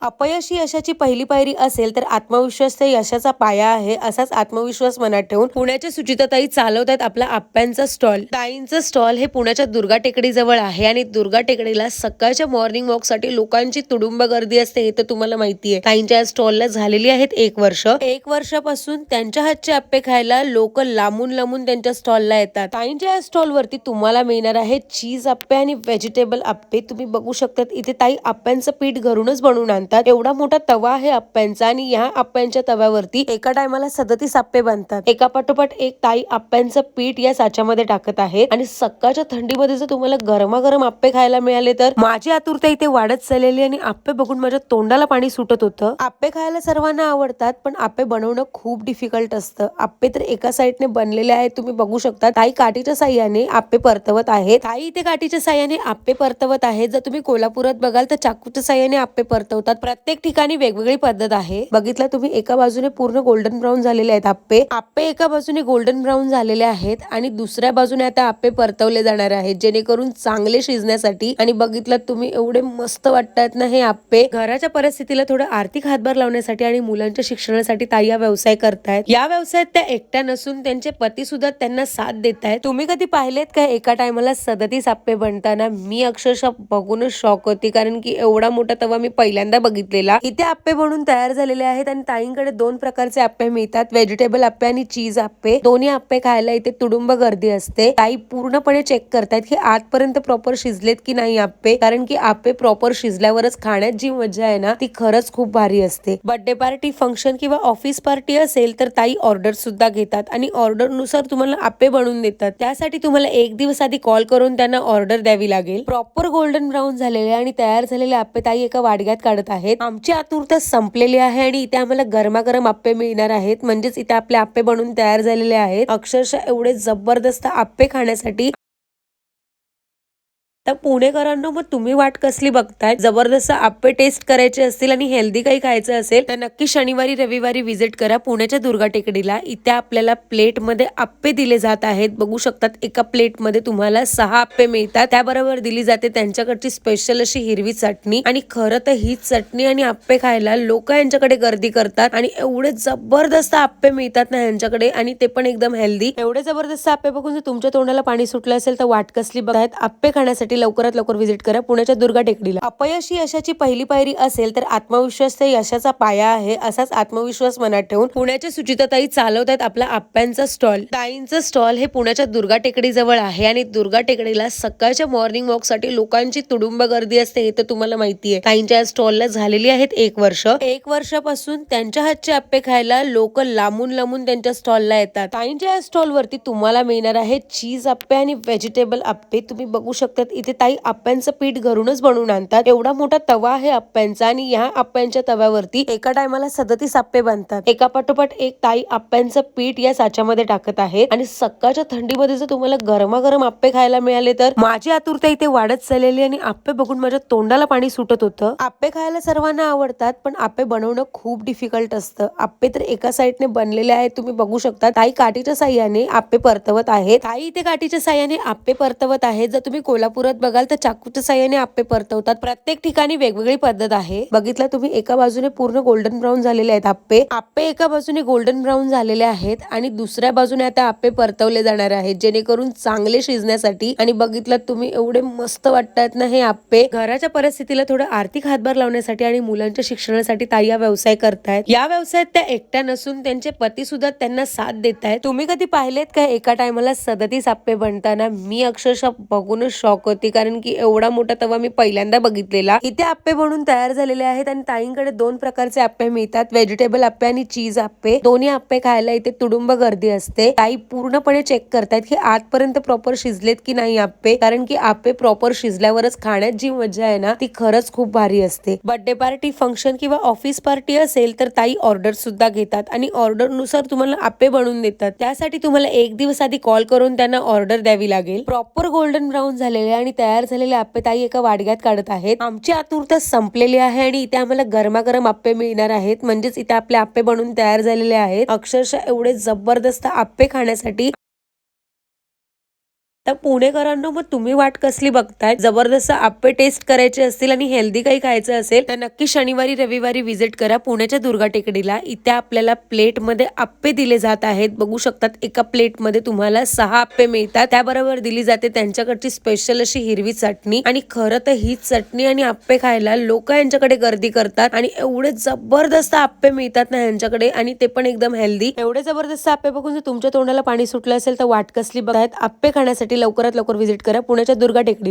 अपयश ही यशाची पहिली पायरी असेल तर आत्मविश्वास ते यशाचा पाया आहे, असाच आत्मविश्वास मनात ठेवून पुण्याच्या सुचिताताई चालवतात आपला आप्प्यांचा स्टॉल. ताईंचं स्टॉल हे पुण्याच्या दुर्गा टेकडी जवळ आहे आणि दुर्गा टेकडीला सकाळच्या मॉर्निंग वॉक साठी लोकांची तुडुंब गर्दी असते हे तर तुम्हाला माहिती आहे. ताईंच्या या स्टॉलला झालेली आहेत 1 वर्ष. 1 वर्षापासून त्यांच्या हातचे आप्पे खायला लोक लांबून लांबून त्यांच्या स्टॉलला येतात. ताईंच्या या स्टॉल वरती तुम्हाला मिळणार आहे चीज आप्पे आणि व्हेजिटेबल आप्पे. तुम्ही बघू शकतात इथे ताई आप्प्यांचं पीठ घरूनच बनवून आणतात. एवढा मोठा तवा आहे आप्प्यांचा आणि या आप्प्यांच्या तव्यावरती एका टायमाला 37 आप्पे बनतात. एका पाठोपाठ एक ताई आप्प्यांचं पीठ या साच्यामध्ये टाकत आहेत आणि सकाळच्या थंडीमध्ये जर तुम्हाला गरमागरम आप्पे खायला मिळाले तर माझी आतुरता इथे वाढत चाललेली आणि आप्पे बघून माझ्या तोंडाला पाणी सुटत होतं. आप्पे खायला सर्वांना आवडतात पण आप्पे बनवणं खूप डिफिकल्ट असतं. आप्पे तर एका साईडने बनलेले आहेत, तुम्ही बघू शकता. ताई काठीच्या साह्याने आप्पे परतवत आहेत. ताई इथे काठीच्या साह्याने आप्पे परतवत आहेत. जर तुम्ही कोल्हापुरात बघाल तर चाकूच्या साह्याने आप्पे परतवतात. प्रत्येक ठिकाणी वेगवेगळी पद्धत आहे. बघितलं तुम्ही, एका बाजूने पूर्ण गोल्डन ब्राऊन झालेले आहेत आप्पे. आप्पे एका बाजूने गोल्डन ब्राऊन झालेले आहेत आणि दुसऱ्या बाजूने आता आप्पे परतवले जाणार आहेत जेणेकरून चांगले शिजण्यासाठी. आणि बघितलं तुम्ही, एवढे मस्त वाटतात ना हे आप्पे. घराच्या परिस्थितीला थोडं आर्थिक हातभार लावण्यासाठी आणि मुलांच्या शिक्षणासाठी ताई हा व्यवसाय करतायत. या व्यवसायात त्या एकट्या नसून त्यांचे पती सुद्धा त्यांना साथ देत आहेत. तुम्ही कधी पाहिलेत का एका टायमाला 37 आप्पे बनताना? मी अक्षरशः बघूनच शॉक होती, कारण की एवढा मोठा तवा मी पहिल्यांदा बघितलेला. इथे आप्पे बनून तयार झालेले आहेत आणि ताईंकडे 2 प्रकारचे आप्पे मिळतात, व्हेजिटेबल आप्पे आणि चीज आप्पे. दोन्ही आप्पे खायला इथे तुडुंब गर्दी असते. ताई पूर्णपणे चेक करतायत की आजपर्यंत प्रॉपर शिजलेत की नाही आप्पे, कारण की आप्पे प्रॉपर शिजल्यावरच खाण्यात जी मजा आहे ना ती खरंच खूप भारी असते. बर्थडे पार्टी, फंक्शन किंवा ऑफिस पार्टी असेल तर ताई ऑर्डर सुद्धा घेतात आणि ऑर्डर नुसार तुम्हाला आप्पे बनवून देतात. त्यासाठी तुम्हाला 1 दिवस आधी कॉल करून त्यांना ऑर्डर द्यावी लागेल. प्रॉपर गोल्डन ब्राऊन झालेले आणि तयार झालेले आप्पे ताई एका वाडग्यात काढत आहेत. आमची आतुरता संपलेली आहे आणि इथे आम्हाला गरमागरम आप्पे मिळणार आहेत. म्हणजेच इथे आपले आप्पे बनवून तयार झालेले आहेत. अक्षरशः एवढे जबरदस्त आप्पे खाण्यासाठी. तर पुणेकरांना मग तुम्ही वाट कसली बघताय? जबरदस्त आप्पे टेस्ट करायचे असतील आणि हेल्दी काही खायचं असेल तर नक्की शनिवारी रविवारी व्हिजिट करा पुण्याच्या दुर्गा टेकडीला. इथे आपल्याला प्लेट मध्ये आप्पे दिले जात आहेत. बघू शकतात, एका प्लेट मध्ये तुम्हाला 6 आप्पे मिळतात. त्याबरोबर दिली जाते त्यांच्याकडची स्पेशल अशी हिरवी चटणी. आणि खरं तर ही चटणी आणि आप्पे खायला लोक यांच्याकडे गर्दी करतात आणि एवढे जबरदस्त आप्पे मिळतात ना यांच्याकडे, आणि ते पण एकदम हेल्दी. एवढे जबरदस्त आप्पे बघून जर तुमच्या तोंडाला पाणी सुटलं असेल तर वाट कसली बघतायत? आप्पे खाण्यासाठी लवकरात लवकर व्हिजिट करा पुण्याच्या दुर्गा टेकडीला. अपयश ही यशाची पहिली पायरी असेल तर आत्मविश्वास ते यशाचा पाया आहे, असाच आत्मविश्वास मनात ठेवून पुण्याच्या सुचिताताई चालवतात आपला आप्प्यांचा स्टॉल. ताईंचं स्टॉल हे पुण्याच्या दुर्गा टेकडी जवळ आहे आणि दुर्गा टेकडीला सकाळच्या मॉर्निंग वॉक साठी लोकांची तुडुंब गर्दी असते हे तर तुम्हाला माहिती आहे. ताईंच्या या स्टॉलला झालेली आहेत 1 वर्ष. 1 वर्षापासून त्यांच्या हातचे आप्पे खायला लोक लांबून लांबून त्यांच्या स्टॉलला येतात. ताईंच्या या स्टॉल वरती तुम्हाला मिळणार आहे चीज आप्पे आणि व्हेजिटेबल आप्पे. तुम्ही बघू शकतात इथे ताई आप्प्यांचं पीठ घरूनच बनवून आणतात. एवढा मोठा तवा आहे आप्प्यांचा आणि या आप्प्यांच्या तव्यावरती एका टायमाला 37 आप्पे बनतात. एका पाठोपाठ एक ताई आप्प्यांचं पीठ या साच्यामध्ये टाकत आहेत आणि सकाळच्या थंडीमध्ये जर तुम्हाला गरमागरम आप्पे खायला मिळाले तर माझी आतुरता इथे वाढत चाललेली आणि आप्पे बघून माझ्या तोंडाला पाणी सुटत होतं. आप्पे खायला सर्वांना आवडतात पण आप्पे बनवणं खूप डिफिकल्ट असतं. आप्पे तर एका साईडने बनलेले आहेत, तुम्ही बघू शकता. ताई काठीच्या साह्याने आप्पे परतवत आहेत. ताई इथे काठीच्या साह्याने आप्पे परतवत आहेत. जर तुम्ही कोल्हापुरात बघाल तर चाकूच्या साह्याने आप्पे परतवतात. प्रत्येक ठिकाणी वेगवेगळी पद्धत आहे. बघितलं तुम्ही, एका बाजूने पूर्ण गोल्डन ब्राऊन झालेले आहेत आप्पे. आप्पे एका बाजूने गोल्डन ब्राऊन झालेले आहेत आणि दुसऱ्या बाजूने आता आप्पे परतवले जाणार आहेत जेणेकरून चांगले शिजण्यासाठी. आणि बघितलं तुम्ही, एवढे मस्त वाटतात ना हे आप्पे. घराच्या परिस्थितीला थोडं आर्थिक हातभार लावण्यासाठी आणि मुलांच्या शिक्षणासाठी ताई हा व्यवसाय करतायत. या व्यवसायात त्या एकट्या नसून त्यांचे पती सुद्धा त्यांना साथ देत आहेत. तुम्ही कधी पाहिलेत का एका टायमाला 37 आप्पे बनताना? मी अक्षरशः बघूनच शॉक होती, कारण की एवढा मोठा तवा मी पहिल्यांदा बघितलेला. इथे आप्पे बनवून तयार झालेले आहेत आणि ताईंकडे 2 प्रकारचे आप्पे मिळतात, व्हेजिटेबल आप्पे आणि चीज आप्पे. दोन्ही आप्पे खायला इथे तुडुंब गर्दी असते. ताई पूर्णपणे चेक करतायत की आजपर्यंत प्रॉपर शिजलेत की नाही आप्पे, कारण की आप्पे प्रॉपर शिजल्यावरच खाण्यात जी मजा आहे ना ती खरंच खूप भारी असते. बर्थडे पार्टी, फंक्शन किंवा ऑफिस पार्टी असेल तर ताई ऑर्डर सुद्धा घेतात आणि ऑर्डर नुसार तुम्हाला आप्पे बनवून देतात. त्यासाठी तुम्हाला 1 दिवस आधी कॉल करून त्यांना ऑर्डर द्यावी लागेल. प्रॉपर गोल्डन ब्राऊन झालेले आणि तयार झालेले आप्पे ताई एका वाडग्यात काढत आहेत. आमची आतुरता संपलेली आहे आणि इथे आम्हाला गरमागरम आप्पे मिळणार आहेत. म्हणजेच इथे आपले आप्पे बनवून तयार झालेले आहेत. अक्षरशः एवढे जबरदस्त आप्पे खाण्यासाठी. तर पुणेकरांनो, मग तुम्ही वाट कसली बघताय? जबरदस्त आप्पे टेस्ट करायचे असतील आणि हेल्दी काही खायचं असेल तर नक्की शनिवारी रविवारी व्हिजिट करा पुण्याच्या दुर्गा टेकडीला. इथे आपल्याला प्लेटमध्ये आप्पे दिले जात आहेत. बघू शकतात, एका प्लेटमध्ये तुम्हाला 6 आप्पे मिळतात. त्याबरोबर दिली जाते त्यांच्याकडची स्पेशल अशी हिरवी चटणी. आणि खरं तर ही चटणी आणि आप्पे खायला लोक यांच्याकडे गर्दी करतात आणि एवढे जबरदस्त आप्पे मिळतात ना यांच्याकडे, आणि ते पण एकदम हेल्दी. एवढे जबरदस्त आप्पे बघून जर तुमच्या तोंडाला पाणी सुटलं असेल तर वाट कसली बघतायत? आप्पे खाण्यासाठी लवकरात लवकर व्हिजिट करा पुण्याच्या दुर्गा टेकडीला.